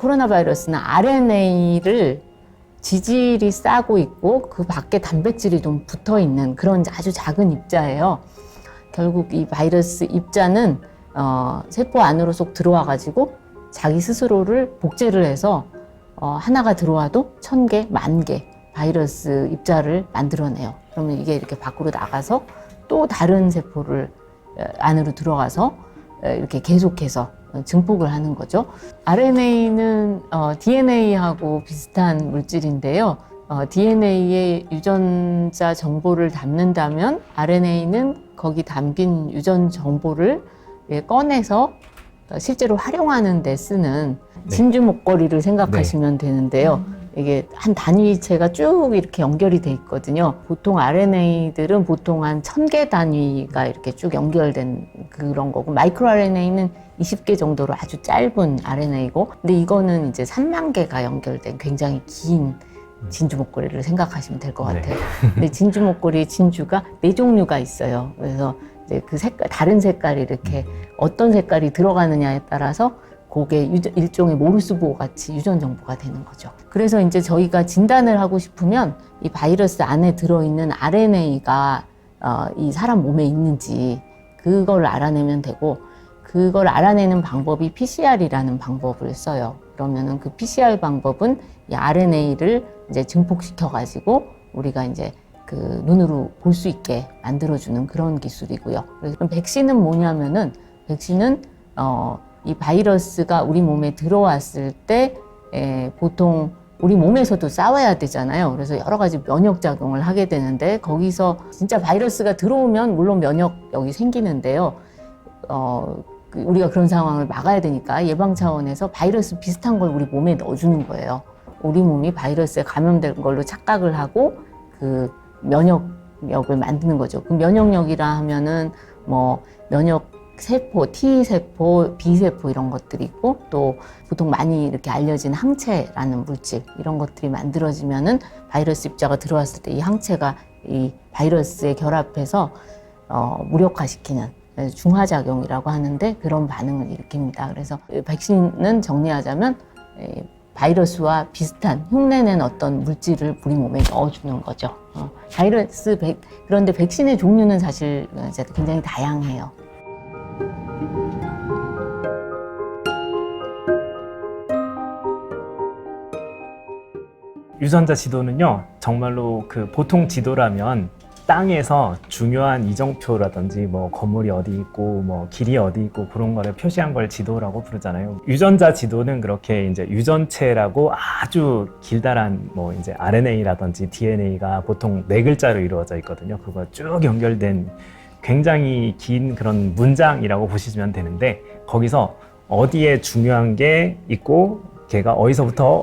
코로나 바이러스는 RNA를 지질이 싸고 있고 그 밖에 단백질이 좀 붙어 있는 그런 아주 작은 입자예요. 결국 이 바이러스 입자는 세포 안으로 쏙 들어와 가지고 자기 스스로를 복제를 해서 하나가 들어와도 1000개, 10,000개 바이러스 입자를 만들어내요. 그러면 이게 이렇게 밖으로 나가서 또 다른 세포를 안으로 들어가서 이렇게 계속해서 증폭을 하는 거죠. RNA는 DNA하고 비슷한 물질인데요. DNA의 유전자 정보를 담는다면 RNA는 거기 담긴 유전 정보를 꺼내서 실제로 활용하는 데 쓰는 진주 목걸이를 생각하시면 되는데요. 이게 한 단위체가 쭉 이렇게 연결이 돼 있거든요. 보통 RNA들은 보통 한 1000개 단위가 이렇게 쭉 연결된 그런 거고, 마이크로 RNA는 20개 정도로 아주 짧은 RNA고, 근데 이거는 이제 3만 개가 연결된 굉장히 긴 진주 목걸이를 생각하시면 될 것 같아요. 근데 진주 목걸이 진주가 4종류가 있어요. 그래서 이제 그 색깔, 다른 색깔이 이렇게 어떤 색깔이 들어가느냐에 따라서 그게 일종의 모르스 보호 같이 유전 정보가 되는 거죠. 그래서 이제 저희가 진단을 하고 싶으면 이 바이러스 안에 들어있는 RNA가 이 사람 몸에 있는지 그걸 알아내면 되고, 그걸 알아내는 방법이 PCR이라는 방법을 써요. 그러면은 그 PCR 방법은 이 RNA를 이제 증폭시켜 가지고 우리가 이제 그 눈으로 볼 수 있게 만들어주는 그런 기술이고요. 그래서 백신은 뭐냐면은, 백신은 이 바이러스가 우리 몸에 들어왔을 때 보통 우리 몸에서도 싸워야 되잖아요. 그래서 여러 가지 면역 작용을 하게 되는데, 거기서 진짜 바이러스가 들어오면 물론 면역력이 생기는데요. 우리가 그런 상황을 막아야 되니까 예방 차원에서 바이러스 비슷한 걸 우리 몸에 넣어주는 거예요. 우리 몸이 바이러스에 감염된 걸로 착각을 하고 그 면역력을 만드는 거죠. 그 면역력이라 하면은 뭐 면역 세포, T세포, B세포 이런 것들이 있고, 또 보통 많이 이렇게 알려진 항체라는 물질, 이런 것들이 만들어지면은 바이러스 입자가 들어왔을 때 이 항체가 이 바이러스에 결합해서 무력화시키는 중화작용이라고 하는데, 그런 반응을 일으킵니다. 그래서 백신은 정리하자면 바이러스와 비슷한 흉내낸 어떤 물질을 우리 몸에 넣어주는 거죠. 그런데 백신의 종류는 사실 굉장히 다양해요. 유전자 지도는요, 정말로 그 보통 지도라면 땅에서 중요한 이정표라든지 뭐 건물이 어디 있고 뭐 길이 어디 있고 그런 거를 표시한 걸 지도라고 부르잖아요. 유전자 지도는 그렇게 이제 유전체라고 아주 길다란 뭐 이제 RNA라든지 DNA가 보통 4글자로 이루어져 있거든요. 그거 쭉 연결된 굉장히 긴 그런 문장이라고 보시면 되는데, 거기서 어디에 중요한 게 있고 걔가 어디서부터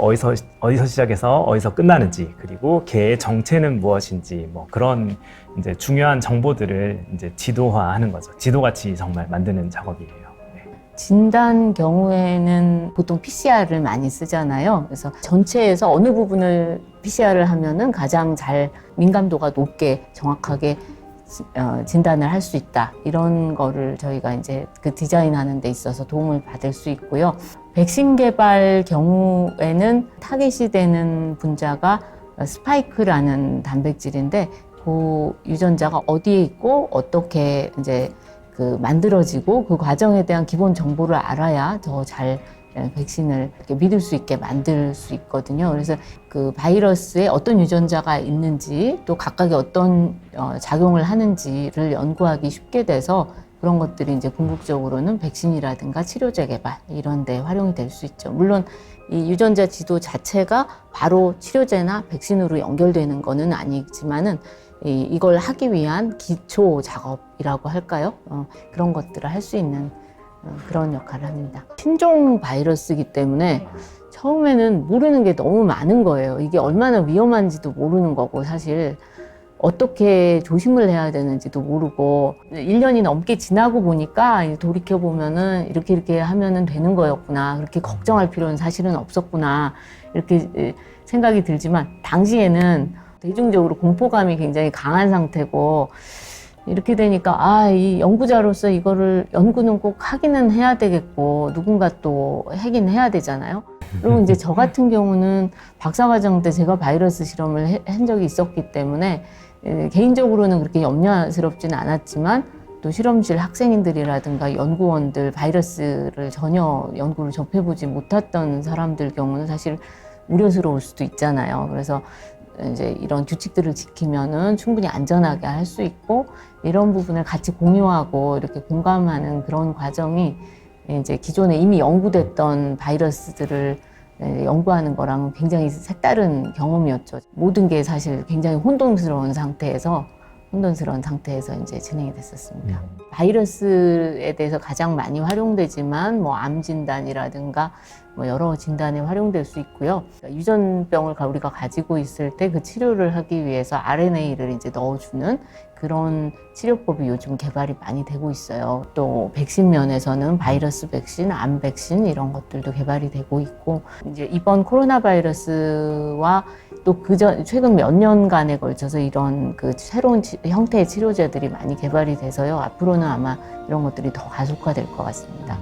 어디서 시작해서 어디서 끝나는지, 그리고 걔의 정체는 무엇인지, 뭐 그런 이제 중요한 정보들을 이제 지도화하는 거죠. 지도같이 정말 만드는 작업이에요. 네. 진단 경우에는 보통 PCR을 많이 쓰잖아요. 그래서 전체에서 어느 부분을 PCR을 하면은 가장 잘 민감도가 높게 정확하게 진단을 할 수 있다, 이런 거를 저희가 이제 그 디자인하는 데 있어서 도움을 받을 수 있고요. 백신 개발 경우에는 타겟이 되는 분자가 스파이크라는 단백질인데, 그 유전자가 어디에 있고 어떻게 이제 그 만들어지고 그 과정에 대한 기본 정보를 알아야 더 잘 백신을 이렇게 믿을 수 있게 만들 수 있거든요. 그래서 그 바이러스에 어떤 유전자가 있는지, 또 각각이 어떤 작용을 하는지를 연구하기 쉽게 돼서 그런 것들이 이제 궁극적으로는 백신이라든가 치료제 개발 이런 데 활용이 될 수 있죠. 물론 이 유전자 지도 자체가 바로 치료제나 백신으로 연결되는 거는 아니지만은 이걸 하기 위한 기초 작업이라고 할까요? 그런 것들을 할 수 있는 그런 역할을 합니다. 신종 바이러스이기 때문에 처음에는 모르는 게 너무 많은 거예요. 이게 얼마나 위험한지도 모르는 거고, 사실 어떻게 조심을 해야 되는지도 모르고, 1년이 넘게 지나고 보니까 돌이켜보면은 이렇게 하면은 되는 거였구나, 그렇게 걱정할 필요는 사실은 없었구나, 이렇게 생각이 들지만, 당시에는 대중적으로 공포감이 굉장히 강한 상태고, 이렇게 되니까 이 연구자로서 이거를 연구는 꼭 하기는 해야 되겠고 누군가 또 하긴 해야 되잖아요. 그리고 이제 저 같은 경우는 박사과정 때 제가 바이러스 실험을 한 적이 있었기 때문에 개인적으로는 그렇게 염려스럽지는 않았지만 또 실험실 학생인들이라든가 연구원들 바이러스를 전혀 연구를 접해보지 못했던 사람들 경우는 사실 우려스러울 수도 있잖아요. 그래서 이제 이런 규칙들을 지키면은 충분히 안전하게 할 수 있고 이런 부분을 같이 공유하고 이렇게 공감하는 그런 과정이 이제 기존에 이미 연구됐던 바이러스들을 연구하는 거랑 굉장히 색다른 경험이었죠. 모든 게 사실 굉장히 혼돈스러운 상태에서 이제 진행이 됐었습니다. 바이러스에 대해서 가장 많이 활용되지만 뭐 암 진단이라든가 뭐 여러 진단에 활용될 수 있고요. 유전병을 우리가 가지고 있을 때 그 치료를 하기 위해서 RNA를 이제 넣어주는 그런 치료법이 요즘 개발이 많이 되고 있어요. 또 백신 면에서는 바이러스 백신, 암 백신 이런 것들도 개발이 되고 있고 이제 이번 코로나 바이러스와 또 최근 몇 년간에 걸쳐서 이런 그 새로운 형태의 치료제들이 많이 개발이 돼서요. 앞으로는 아마 이런 것들이 더 가속화될 것 같습니다.